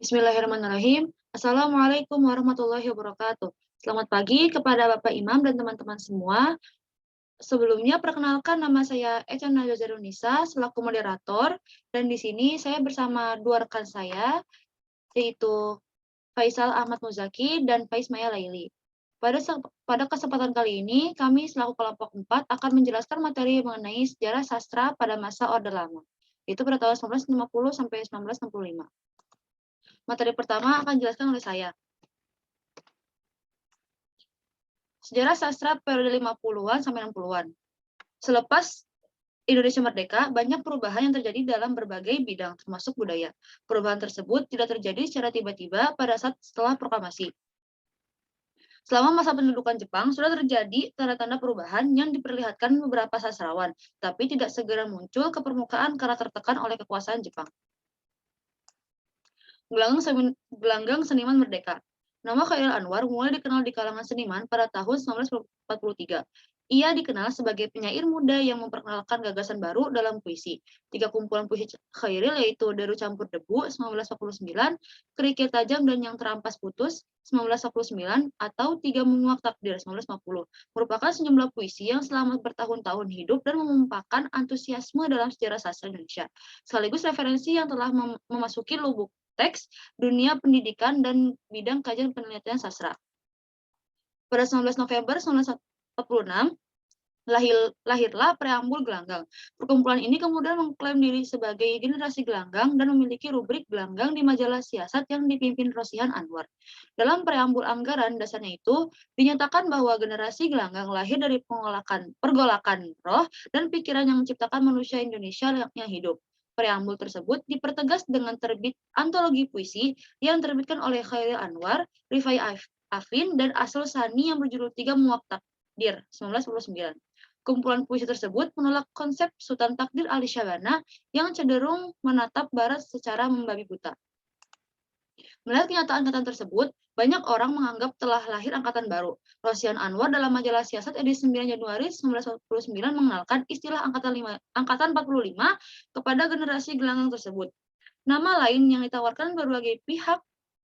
Bismillahirrahmanirrahim. Assalamualaikum warahmatullahi wabarakatuh. Selamat pagi kepada Bapak Imam dan teman-teman semua. Sebelumnya, perkenalkan nama saya Echa Najazarunisa selaku moderator, dan di sini saya bersama dua rekan saya, yaitu Faisal Ahmad Muzaki dan Faiz Maya Laili. Pada kesempatan kali ini, kami selaku kelompok 4 akan menjelaskan materi mengenai sejarah sastra pada masa Orde Lama, yaitu pada tahun 1950 sampai 1965. Materi pertama akan dijelaskan oleh saya. Sejarah sastra periode 50-an sampai 60-an. Selepas Indonesia merdeka, banyak perubahan yang terjadi dalam berbagai bidang, termasuk budaya. Perubahan tersebut tidak terjadi secara tiba-tiba pada saat setelah proklamasi. Selama masa pendudukan Jepang, sudah terjadi tanda-tanda perubahan yang diperlihatkan beberapa sastrawan, tapi tidak segera muncul ke permukaan karena tertekan oleh kekuasaan Jepang. Gelanggang Seniman Merdeka. Nama Khairil Anwar mulai dikenal di kalangan seniman pada tahun 1943. Ia dikenal sebagai penyair muda yang memperkenalkan gagasan baru dalam puisi. 3 kumpulan puisi Khairil yaitu Deru Campur Debu 1949, Kerikil Tajam dan Yang Terampas Putus 1949, atau Tiga Menguak Takdir 1950, merupakan sejumlah puisi yang selama bertahun-tahun hidup dan memumpahkan antusiasme dalam sejarah sastra Indonesia, sekaligus referensi yang telah memasuki lubuk teks, dunia pendidikan, dan bidang kajian penelitian sastra. Pada 19 November 1946, lahirlah Preambul Gelanggang. Perkumpulan ini kemudian mengklaim diri sebagai generasi gelanggang dan memiliki rubrik gelanggang di majalah Siasat yang dipimpin Rosihan Anwar. Dalam preambul anggaran dasarnya itu, dinyatakan bahwa generasi gelanggang lahir dari pergolakan roh dan pikiran yang menciptakan manusia Indonesia yang hidup. Preambul tersebut dipertegas dengan terbit antologi puisi yang terbitkan oleh Khairil Anwar, Rifai Afin, dan Asrul Sani yang berjudul Tiga Menguak Takdir 1999. Kumpulan puisi tersebut menolak konsep Sultan Takdir Ali Syabana yang cenderung menatap Barat secara membabi buta. Melihat kenyataan-kenyataan tersebut, banyak orang menganggap telah lahir angkatan baru. Rosihan Anwar dalam majalah Siasat edisi 9 Januari 1949 mengenalkan istilah angkatan 45 kepada generasi gelanggang tersebut. Nama lain yang ditawarkan berbagai pihak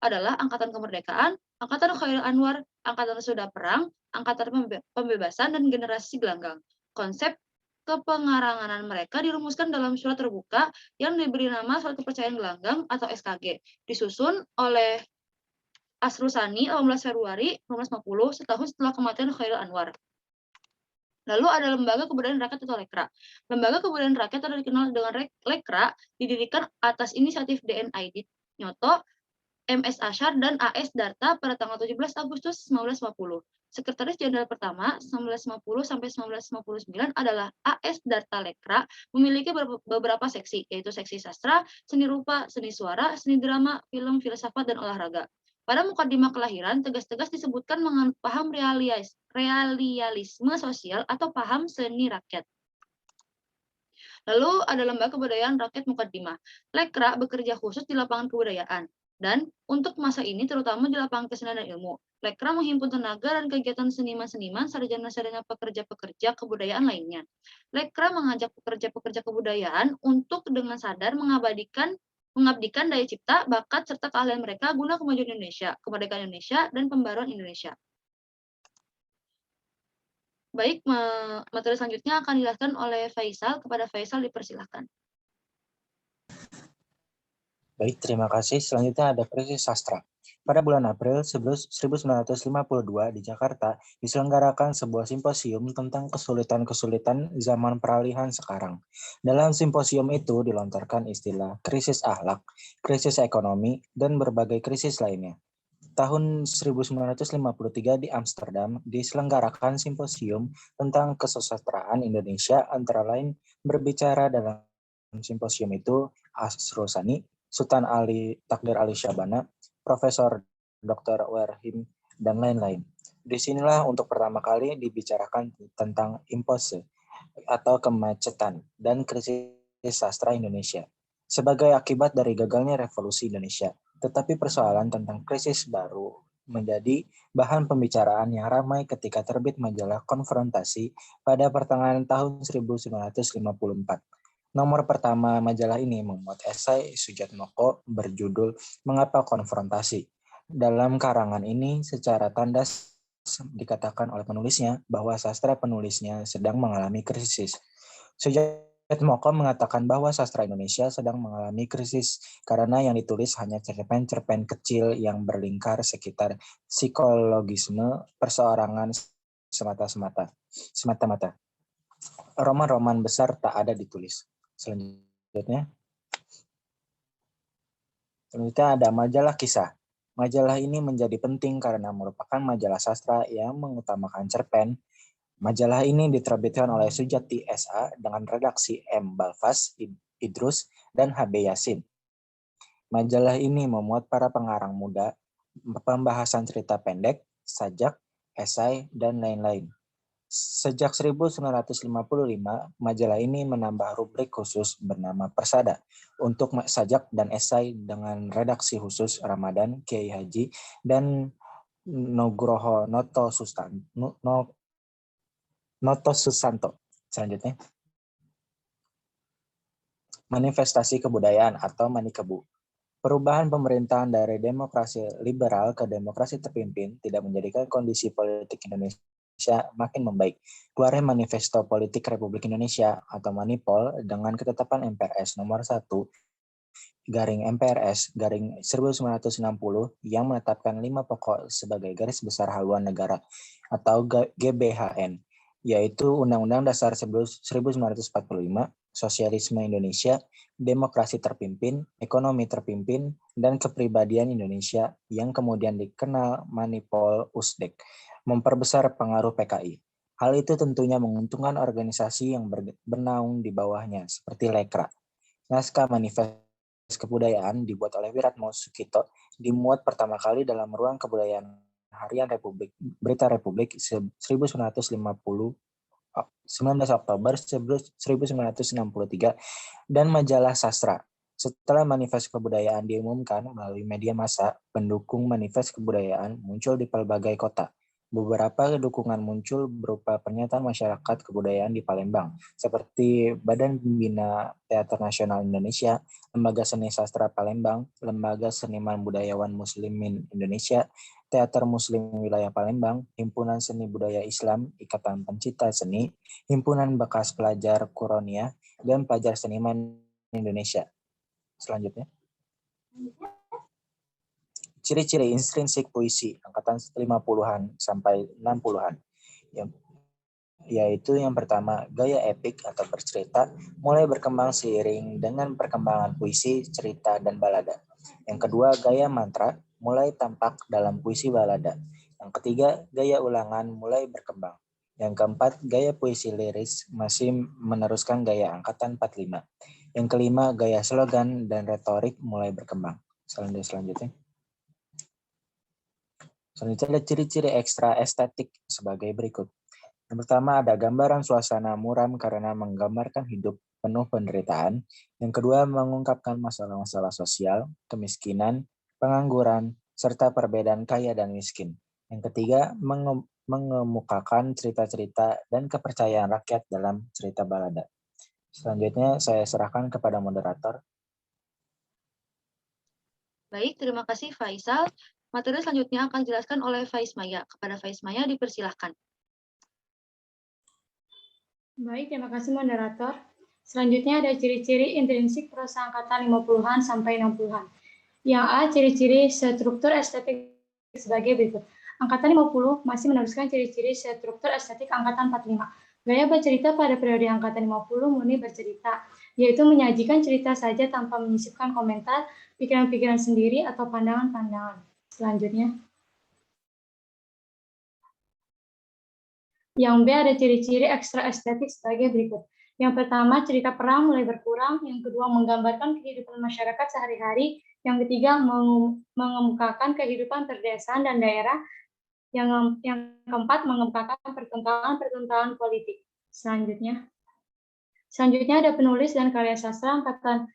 adalah Angkatan Kemerdekaan, Angkatan Khairil Anwar, Angkatan Sesudah Perang, Angkatan Pembebasan, dan Generasi Gelanggang. Konsep kepengarangan mereka dirumuskan dalam surat terbuka yang diberi nama Surat Kepercayaan Gelanggang atau SKG, disusun oleh Asrul Sani 18 Februari 1950, setahun setelah kematian Khairil Anwar. Lalu ada Lembaga Kebudayaan Rakyat atau Lekra. Lembaga Kebudayaan Rakyat atau dikenal dengan Lekra didirikan atas inisiatif DNID Nyoto, MS Ashar, dan AS Darta pada tanggal 17 Agustus 1950. Sekretaris Jenderal pertama 1950 sampai 1959 adalah AS Darta Lekra, memiliki beberapa seksi, yaitu seksi sastra, seni rupa, seni suara, seni drama, film, filsafat, dan olahraga. Pada mukadimah kelahiran, tegas-tegas disebutkan mengenai paham realisme sosial atau paham seni rakyat. Lalu ada Lembaga Kebudayaan Rakyat Mukadimah. Lekra bekerja khusus di lapangan kebudayaan. Dan untuk masa ini terutama di lapangan kesenian dan ilmu. Lekra menghimpun tenaga dan kegiatan seniman-seniman, sarjana-sarjana pekerja-pekerja kebudayaan lainnya. Lekra mengajak pekerja-pekerja kebudayaan untuk dengan sadar mengabdikan daya cipta, bakat, serta keahlian mereka guna kemajuan Indonesia, kemerdekaan Indonesia, dan pembaruan Indonesia. Baik, materi selanjutnya akan dijelaskan oleh Faisal. Kepada Faisal dipersilahkan. Baik, terima kasih. Selanjutnya ada krisis sastra. Pada bulan April 1952 di Jakarta diselenggarakan sebuah simposium tentang kesulitan-kesulitan zaman peralihan sekarang. Dalam simposium itu dilontarkan istilah krisis akhlak, krisis ekonomi, dan berbagai krisis lainnya. Tahun 1953 di Amsterdam diselenggarakan simposium tentang kesusastraan Indonesia, antara lain berbicara dalam simposium itu Asrul Sani, Sultan Takdir Ali Syabana, Profesor Dr. Werhim, dan lain-lain. Disinilah untuk pertama kali dibicarakan tentang impose atau kemacetan dan krisis sastra Indonesia sebagai akibat dari gagalnya revolusi Indonesia. Tetapi persoalan tentang krisis baru menjadi bahan pembicaraan yang ramai ketika terbit majalah Konfrontasi pada pertengahan tahun 1954. Nomor pertama majalah ini memuat esai Sujatmoko berjudul Mengapa Konfrontasi. Dalam karangan ini secara tandas dikatakan oleh penulisnya bahwa sastra penulisnya sedang mengalami krisis. Sujatmoko mengatakan bahwa sastra Indonesia sedang mengalami krisis karena yang ditulis hanya cerpen-cerpen kecil yang berlingkar sekitar psikologisme perseorangan semata-mata. Roman-roman besar tak ada ditulis. Selanjutnya ada majalah kisah. Majalah ini menjadi penting karena merupakan majalah sastra yang mengutamakan cerpen. Majalah ini diterbitkan oleh Sujati S.A. dengan redaksi M. Balfas, Idrus, dan H.B. Yasin. Majalah ini memuat para pengarang muda, pembahasan cerita pendek, sajak, esai, dan lain-lain. Sejak 1955, majalah ini menambah rubrik khusus bernama Persada untuk sajak dan esai dengan redaksi khusus Ramadan, Kiai Haji, dan Nugroho Noto Susanto. Selanjutnya, manifestasi kebudayaan atau Manikebu. Perubahan pemerintahan dari demokrasi liberal ke demokrasi terpimpin tidak menjadikan kondisi politik Indonesia makin membaik. Keluarnya Manifesto Politik Republik Indonesia atau Manipol dengan ketetapan MPRS nomor 1 garing MPRS garing 1960 yang menetapkan 5 pokok sebagai garis besar haluan negara atau GBHN, yaitu Undang-Undang Dasar 1945, Sosialisme Indonesia, Demokrasi Terpimpin, Ekonomi Terpimpin, dan Kepribadian Indonesia yang kemudian dikenal Manipol Usdek, memperbesar pengaruh PKI. Hal itu tentunya menguntungkan organisasi yang bernaung di bawahnya, seperti Lekra. Naskah Manifest Kebudayaan dibuat oleh Wiratmo Sukito, dimuat pertama kali dalam Ruang Kebudayaan Harian Republik Berita Republik 1919 Oktober 1963 dan majalah Sastra. Setelah Manifest Kebudayaan diumumkan melalui media massa, pendukung Manifest Kebudayaan muncul di pelbagai kota. Beberapa dukungan muncul berupa pernyataan masyarakat kebudayaan di Palembang, seperti Badan Pembina Teater Nasional Indonesia, Lembaga Seni Sastra Palembang, Lembaga Seniman Budayawan Muslimin Indonesia, Teater Muslim Wilayah Palembang, Himpunan Seni Budaya Islam, Ikatan Pencipta Seni, Himpunan Bekas Pelajar Kuronia, dan Pelajar Seniman Indonesia. Selanjutnya, ciri-ciri intrinsik puisi angkatan 50-an sampai 60-an. Yaitu yang pertama, gaya epik atau bercerita mulai berkembang seiring dengan perkembangan puisi, cerita, dan balada. Yang kedua, gaya mantra mulai tampak dalam puisi balada. Yang ketiga, gaya ulangan mulai berkembang. Yang keempat, gaya puisi liris masih meneruskan gaya angkatan 45. Yang kelima, gaya slogan dan retorik mulai berkembang. Selanjutnya ada ciri-ciri ekstra estetik sebagai berikut. Yang pertama ada gambaran suasana muram karena menggambarkan hidup penuh penderitaan. Yang kedua mengungkapkan masalah-masalah sosial, kemiskinan, pengangguran, serta perbedaan kaya dan miskin. Yang ketiga mengemukakan cerita-cerita dan kepercayaan rakyat dalam cerita balada. Selanjutnya saya serahkan kepada moderator. Baik, terima kasih Faisal. Materi selanjutnya akan dijelaskan oleh Faiz Maya. Kepada Faiz Maya dipersilahkan. Baik, terima kasih moderator. Selanjutnya ada ciri-ciri intrinsik prosa angkatan 50-an sampai 60-an. Yang A, ciri-ciri struktur estetik sebagai berikut. Angkatan 50 masih meneruskan ciri-ciri struktur estetik angkatan 45. Gaya bercerita pada periode angkatan 50 murni bercerita, yaitu menyajikan cerita saja tanpa menyisipkan komentar, pikiran-pikiran sendiri, atau pandangan-pandangan. Selanjutnya, yang B ada ciri-ciri ekstra estetik sebagai berikut. Yang pertama, cerita perang mulai berkurang. Yang kedua, menggambarkan kehidupan masyarakat sehari-hari. Yang ketiga, mengemukakan kehidupan perdesaan dan daerah. Yang keempat, mengemukakan pertentangan politik. Selanjutnya ada penulis dan karya sastra angkatan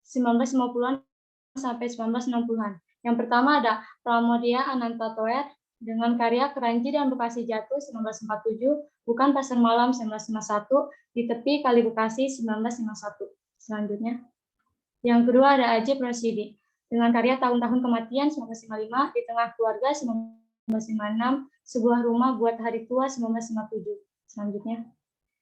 1950-an sampai 1960-an. Yang pertama ada Pramodia Anantatoer dengan karya Keranji dan Bekasi Jatuh 1947, Bukan Pasar Malam 1951, Di Tepi Kali Bekasi 1951. Selanjutnya. Yang kedua ada Ajib Rashidi dengan karya Tahun-tahun Kematian 1955, Di Tengah Keluarga 1956, Sebuah Rumah Buat Hari Tua 1957. Selanjutnya.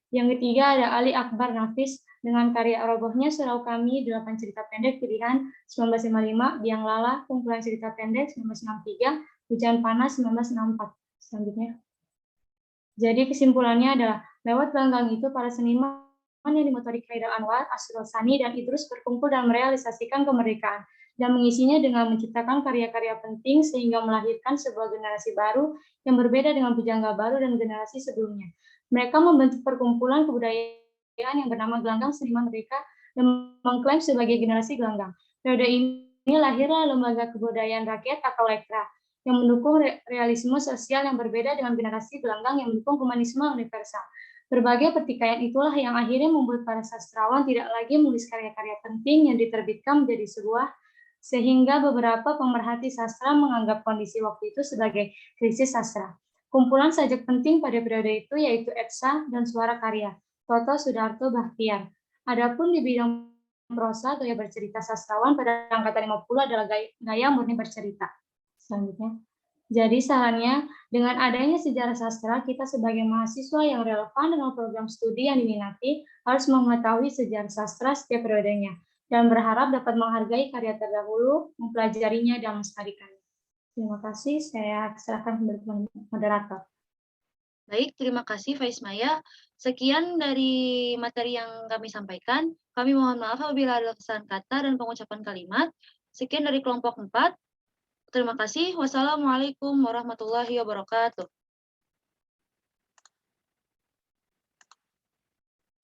Yang ketiga ada Ali Akbar Nafis dengan karya Robohnya Surau Kami, 8 cerita pendek pilihan 1955, Biang Lala, kumpulan cerita pendek 1963, Hujan Panas 1964. Selanjutnya. Jadi kesimpulannya adalah lewat gelanggang itu para seniman yang dimotori Haidar Anwar, Asrul Sani, dan Idrus berkumpul dan merealisasikan kemerdekaan dan mengisinya dengan menciptakan karya-karya penting sehingga melahirkan sebuah generasi baru yang berbeda dengan pujangga baru dan generasi sebelumnya. Mereka membentuk perkumpulan kebudayaan yang bernama Gelanggang Seniman Merdeka dan mengklaim sebagai generasi gelanggang. Periode ini lahirlah Lembaga Kebudayaan Rakyat atau LEKRA yang mendukung realisme sosial yang berbeda dengan generasi gelanggang yang mendukung humanisme universal. Berbagai pertikaian itulah yang akhirnya membuat para sastrawan tidak lagi menulis karya-karya penting yang diterbitkan menjadi sebuah, sehingga beberapa pemerhati sastra menganggap kondisi waktu itu sebagai krisis sastra. Kumpulan sajak penting pada periode itu yaitu Etsa dan Suara Karya, Toto Sudarto Bahtiar. Adapun di bidang prosa, gaya bercerita sastrawan pada angkatan 50 adalah gaya murni bercerita. Selanjutnya. Jadi sarannya, dengan adanya sejarah sastra, kita sebagai mahasiswa yang relevan dengan program studi yang diminati harus mengetahui sejarah sastra setiap periodenya dan berharap dapat menghargai karya terdahulu, mempelajarinya, dan melestarikannya. Terima kasih, saya serahkan kepada moderator. Baik, terima kasih Faismaya. Sekian dari materi yang kami sampaikan. Kami mohon maaf apabila ada kesalahan kata dan pengucapan kalimat. Sekian dari kelompok 4. Terima kasih. Wassalamualaikum warahmatullahi wabarakatuh.